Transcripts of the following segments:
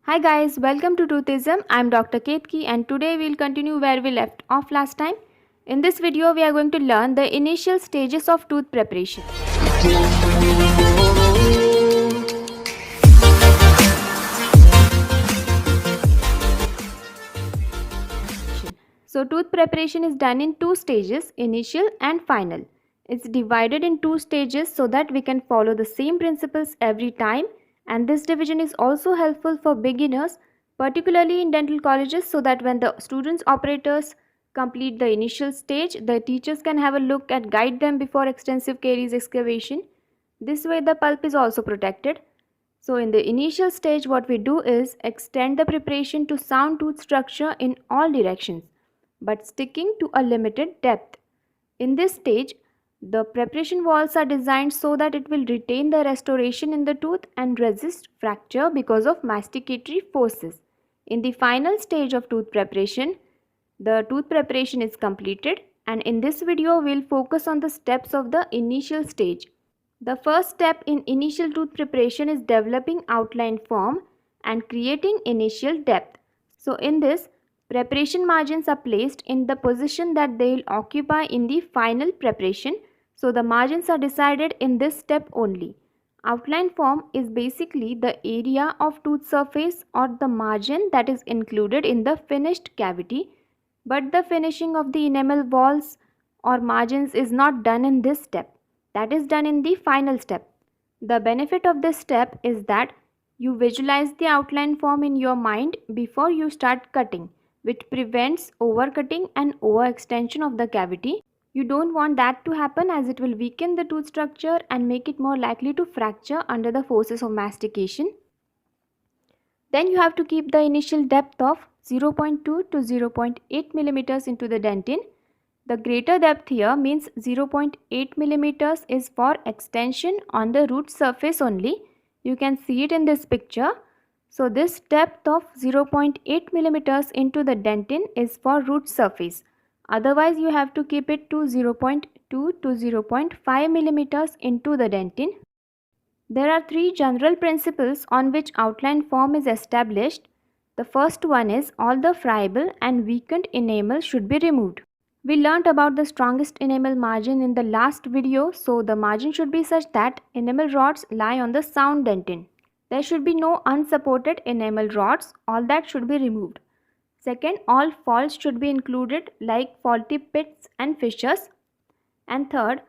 Hi guys, welcome to Toothism. I'm Dr. Ketki and today we'll continue where we left off last time. In this video, we are going to learn the initial stages of tooth preparation. So tooth preparation is done in two stages, initial and final. It's divided in two stages so that we can follow the same principles every time, and this division is also helpful for beginners, particularly in dental colleges, so that when the students operators complete the initial stage, the teachers can have a look and guide them before extensive caries excavation. This way the pulp is also protected. So in the initial stage, what we do is extend the preparation to sound tooth structure in all directions, but sticking to a limited depth. In this stage, the preparation walls are designed so that it will retain the restoration in the tooth and resist fracture because of masticatory forces. In the final stage of tooth preparation, the tooth preparation is completed, and in this video we'll focus on the steps of the initial stage. The first step in initial tooth preparation is developing outline form and creating initial depth. So in this, preparation margins are placed in the position that they will occupy in the final preparation. So the margins are decided in this step only. Outline form is basically the area of tooth surface or the margin that is included in the finished cavity, but the finishing of the enamel walls or margins is not done in this step. That is done in the final step. The benefit of this step is that you visualize the outline form in your mind before you start cutting, which prevents overcutting and overextension of the cavity. You don't want that to happen as it will weaken the tooth structure and make it more likely to fracture under the forces of mastication. Then you have to keep the initial depth of 0.2 to 0.8 millimeters into the dentin. The greater depth here means 0.8 millimeters is for extension on the root surface only. You can see it in this picture. So this depth of 0.8 millimeters into the dentin is for root surface. Otherwise you have to keep it to 0.2 to 0.5 millimeters into the dentin. There are three general principles on which outline form is established. The first one is all the friable and weakened enamel should be removed. We learnt about the strongest enamel margin in the last video, so the margin should be such that enamel rods lie on the sound dentin. There should be no unsupported enamel rods, all that should be removed. Second, all faults should be included like faulty pits and fissures. And third,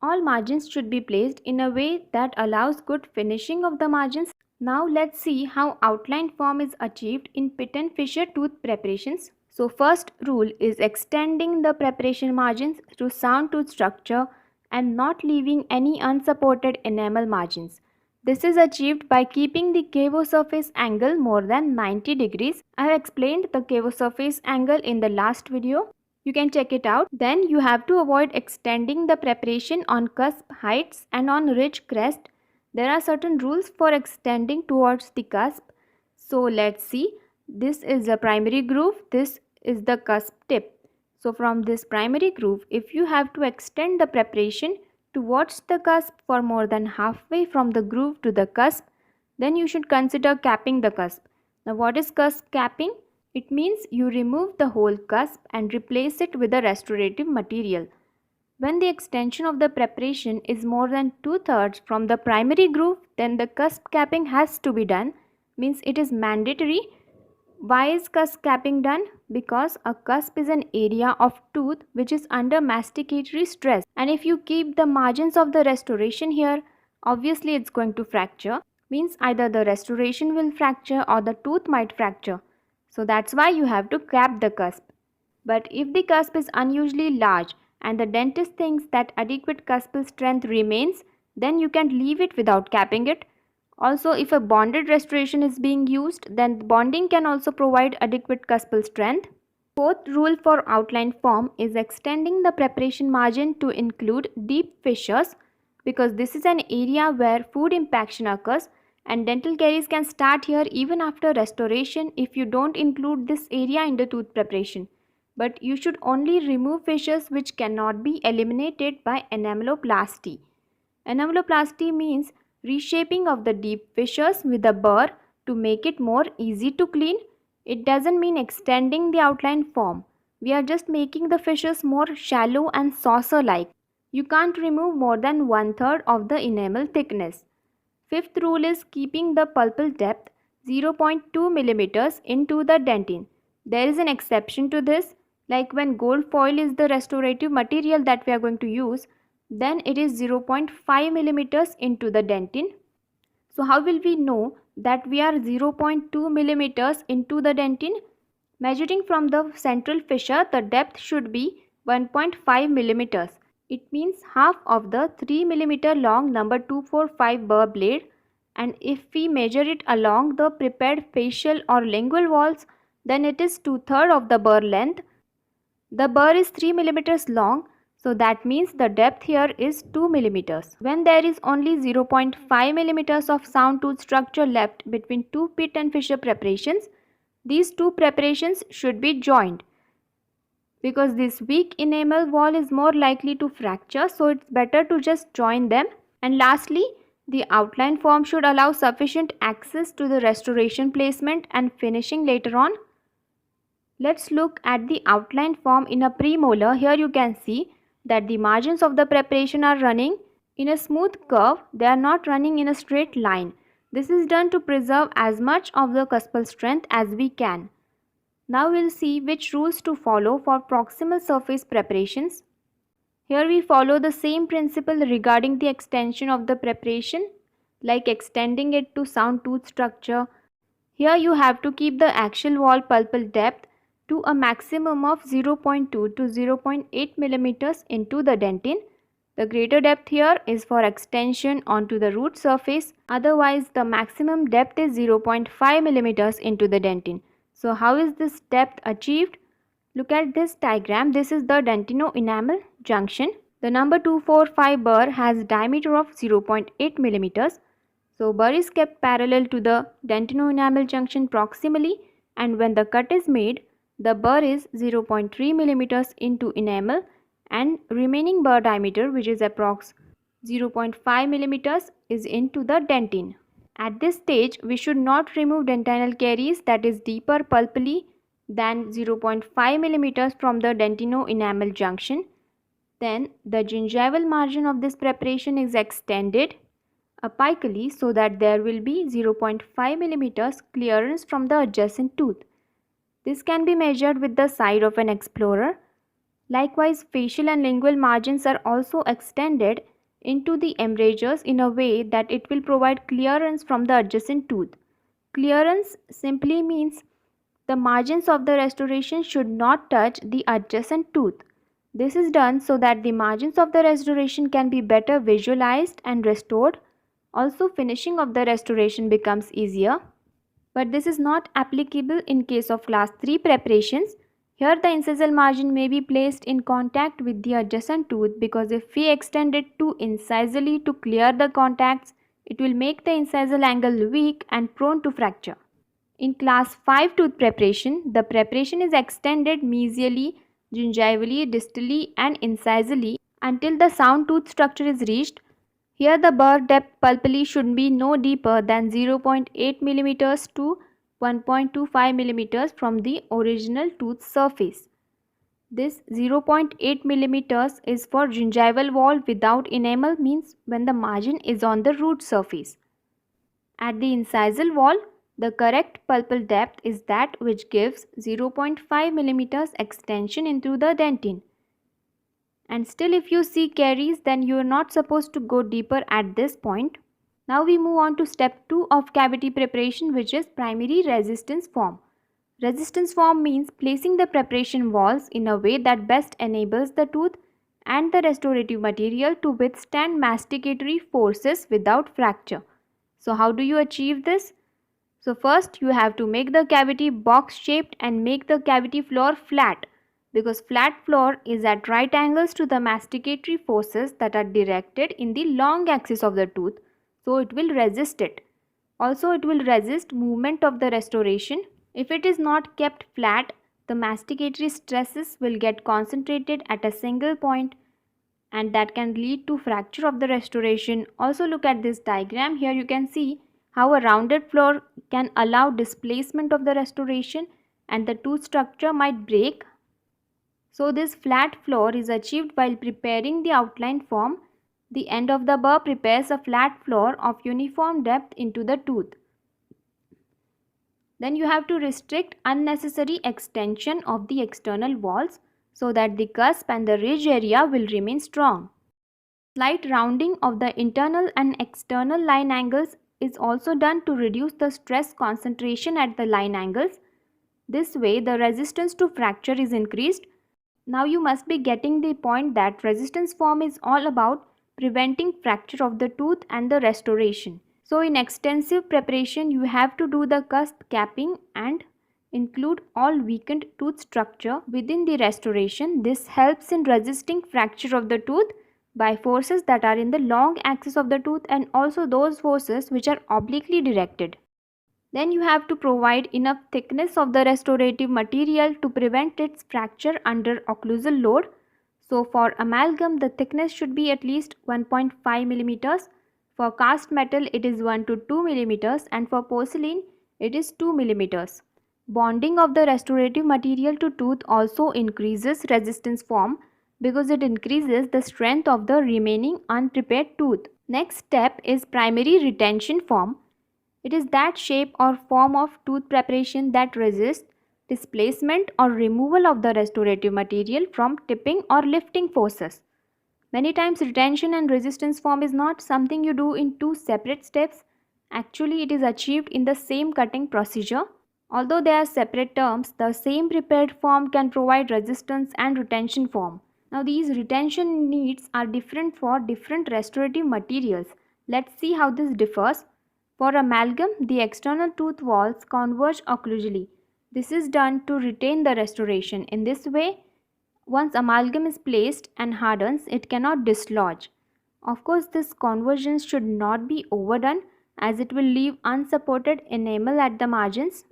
all margins should be placed in a way that allows good finishing of the margins. Now let's see how outline form is achieved in pit and fissure tooth preparations. So first rule is extending the preparation margins to sound tooth structure and not leaving any unsupported enamel margins. This is achieved by keeping the cavo surface angle more than 90 degrees. I have explained the cavo surface angle in the last video. You can check it out. Then you have to avoid extending the preparation on cusp heights and on ridge crest. There are certain rules for extending towards the cusp. So let's see. This is the primary groove. This is the cusp tip. So from this primary groove, if you have to extend the preparation towards the cusp for more than halfway from the groove to the cusp, then you should consider capping the cusp. Now what is cusp capping? It means you remove the whole cusp and replace it with a restorative material. When the extension of the preparation is more than 2/3 from the primary groove, then the cusp capping has to be done, means it is mandatory. Why is cusp capping done? Because a cusp is an area of tooth which is under masticatory stress, and if you keep the margins of the restoration here, obviously it's going to fracture, means either the restoration will fracture or the tooth might fracture. So that's why you have to cap the cusp. But if the cusp is unusually large and the dentist thinks that adequate cuspal strength remains, then you can leave it without capping it. Also, if a bonded restoration is being used, then bonding can also provide adequate cuspal strength. Fourth rule for outline form is extending the preparation margin to include deep fissures, because this is an area where food impaction occurs and dental caries can start here even after restoration if you don't include this area in the tooth preparation. But you should only remove fissures which cannot be eliminated by enameloplasty. Enameloplasty means reshaping of the deep fissures with a burr to make it more easy to clean. It doesn't mean extending the outline form. We are just making the fissures more shallow and saucer-like. You can't remove more than 1/3 of the enamel thickness. Fifth rule is keeping the pulpal depth 0.2 millimeters into the dentine. There is an exception to this, like when gold foil is the restorative material that we are going to use, then it is 0.5 millimeters into the dentine. So how will we know that we are 0.2 millimeters into the dentine? Measuring from the central fissure, the depth should be 1.5 millimeters. It means half of the 3 millimeter long number 245 burr blade, and if we measure it along the prepared facial or lingual walls, then it is 2/3 of the burr length. The burr is 3 millimeters long, so that means the depth here is 2 millimeters. When there is only 0.5 millimeters of sound tooth structure left between two pit and fissure preparations, these two preparations should be joined. Because this weak enamel wall is more likely to fracture, so it's better to just join them. And lastly, the outline form should allow sufficient access to the restoration placement and finishing later on. Let's look at the outline form in a premolar. Here you can see that the margins of the preparation are running in a smooth curve. They are not running in a straight line. This is done to preserve as much of the cuspal strength as we can. Now we'll see which rules to follow for proximal surface preparations. Here we follow the same principle regarding the extension of the preparation, like extending it to sound tooth structure. Here you have to keep the axial wall pulpal depth to a maximum of 0.2 to 0.8 millimeters into the dentine. The greater depth here is for extension onto the root surface. Otherwise, the maximum depth is 0.5 millimeters into the dentine. So how is this depth achieved? Look at this diagram. This is the dentino-enamel junction. The number 245 burr has a diameter of 0.8 millimeters. So burr is kept parallel to the dentino-enamel junction proximally, and when the cut is made, the burr is 0.3 millimeters into enamel and remaining burr diameter, which is approx 0.5 millimeters, is into the dentine. At this stage, we should not remove dentinal caries that is deeper pulpally than 0.5 millimeters from the dentino-enamel junction. Then the gingival margin of this preparation is extended apically so that there will be 0.5 millimeters clearance from the adjacent tooth. This can be measured with the side of an explorer. Likewise, facial and lingual margins are also extended into the embrasures in a way that it will provide clearance from the adjacent tooth. Clearance simply means the margins of the restoration should not touch the adjacent tooth. This is done so that the margins of the restoration can be better visualized and restored. Also, finishing of the restoration becomes easier. But this is not applicable in case of class 3 preparations. Here the incisal margin may be placed in contact with the adjacent tooth, because if we extend it too incisally to clear the contacts, it will make the incisal angle weak and prone to fracture. In class 5 tooth preparation, the preparation is extended mesially, gingivally, distally and incisally until the sound tooth structure is reached. Here the burr depth pulpally should be no deeper than 0.8 millimeters to 1.25 millimeters from the original tooth surface. This 0.8 millimeters is for gingival wall without enamel, means when the margin is on the root surface. At the incisal wall, the correct pulpal depth is that which gives 0.5 millimeters extension into the dentine. And still, if you see caries, then you are not supposed to go deeper at this point. Now we move on to step 2 of cavity preparation, which is primary resistance form. Resistance form means placing the preparation walls in a way that best enables the tooth and the restorative material to withstand masticatory forces without fracture. So how do you achieve this? So first you have to make the cavity box shaped and make the cavity floor flat, because flat floor is at right angles to the masticatory forces that are directed in the long axis of the tooth, so it will resist it. Also, it will resist movement of the restoration. If it is not kept flat, the masticatory stresses will get concentrated at a single point, and that can lead to fracture of the restoration. Also, look at this diagram. Here you can see how a rounded floor can allow displacement of the restoration and the tooth structure might break. So this flat floor is achieved while preparing the outline form. The end of the burr prepares a flat floor of uniform depth into the tooth. Then you have to restrict unnecessary extension of the external walls so that the cusp and the ridge area will remain strong. Slight rounding of the internal and external line angles is also done to reduce the stress concentration at the line angles. This way the resistance to fracture is increased. Now you must be getting the point that resistance form is all about preventing fracture of the tooth and the restoration. So in extensive preparation you have to do the cusp capping and include all weakened tooth structure within the restoration. This helps in resisting fracture of the tooth by forces that are in the long axis of the tooth and also those forces which are obliquely directed. Then you have to provide enough thickness of the restorative material to prevent its fracture under occlusal load. So for amalgam the thickness should be at least 1.5 mm. For cast metal it is 1 to 2 mm and for porcelain it is 2 mm. Bonding of the restorative material to tooth also increases resistance form because it increases the strength of the remaining unprepared tooth. Next step is primary retention form. It is that shape or form of tooth preparation that resists displacement or removal of the restorative material from tipping or lifting forces. Many times retention and resistance form is not something you do in two separate steps. Actually it is achieved in the same cutting procedure. Although they are separate terms, the same prepared form can provide resistance and retention form. Now these retention needs are different for different restorative materials. Let's see how this differs. For amalgam, the external tooth walls converge occlusally. This is done to retain the restoration. In this way, once amalgam is placed and hardens, it cannot dislodge. Of course, this convergence should not be overdone as it will leave unsupported enamel at the margins.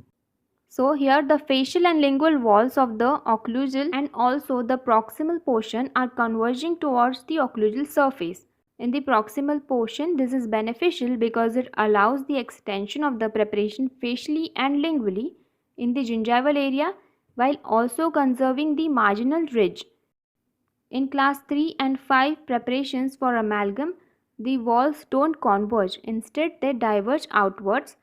So here the facial and lingual walls of the occlusal and also the proximal portion are converging towards the occlusal surface. In the proximal portion, this is beneficial because it allows the extension of the preparation facially and lingually in the gingival area while also conserving the marginal ridge. In class 3 and 5 preparations for amalgam, the walls don't converge, instead they diverge outwards.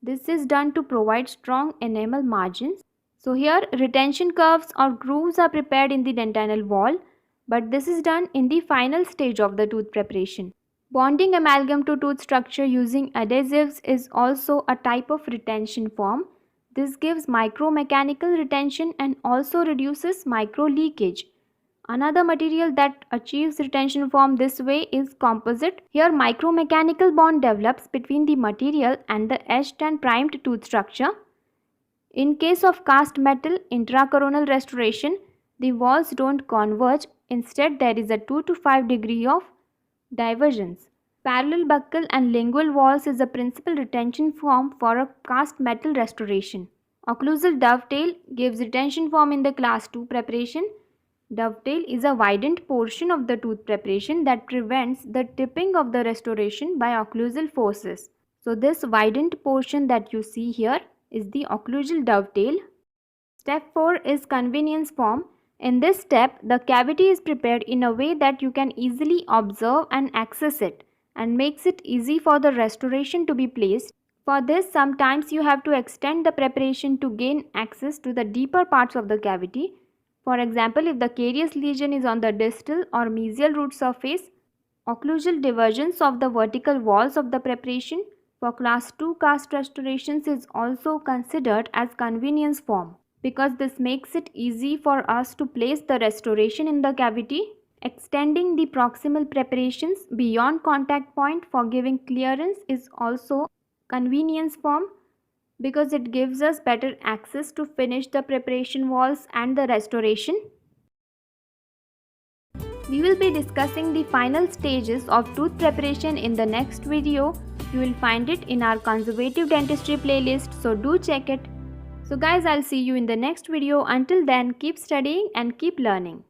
This is done to provide strong enamel margins. So here retention curves or grooves are prepared in the dentinal wall, but this is done in the final stage of the tooth preparation. Bonding amalgam to tooth structure using adhesives is also a type of retention form. This gives micromechanical retention and also reduces micro leakage. Another material that achieves retention form this way is composite. Here micromechanical bond develops between the material and the etched and primed tooth structure. In case of cast metal intracoronal restoration, the walls don't converge. Instead, there is a 2 to 5 degree of divergence. Parallel buccal and lingual walls is a principal retention form for a cast metal restoration. Occlusal dovetail gives retention form in the class 2 preparation. Dovetail is a widened portion of the tooth preparation that prevents the tipping of the restoration by occlusal forces. So this widened portion that you see here is the occlusal dovetail. Step 4 is convenience form. In this step, the cavity is prepared in a way that you can easily observe and access it and makes it easy for the restoration to be placed. For this, sometimes you have to extend the preparation to gain access to the deeper parts of the cavity. For example, if the carious lesion is on the distal or mesial root surface, occlusal divergence of the vertical walls of the preparation for class 2 cast restorations is also considered as convenience form because this makes it easy for us to place the restoration in the cavity. Extending the proximal preparations beyond contact point for giving clearance is also convenience form because it gives us better access to finish the preparation walls and the restoration. We will be discussing the final stages of tooth preparation in the next video. You will find it in our conservative dentistry playlist, so do check it. So guys, I'll see you in the next video. Until then, keep studying and keep learning.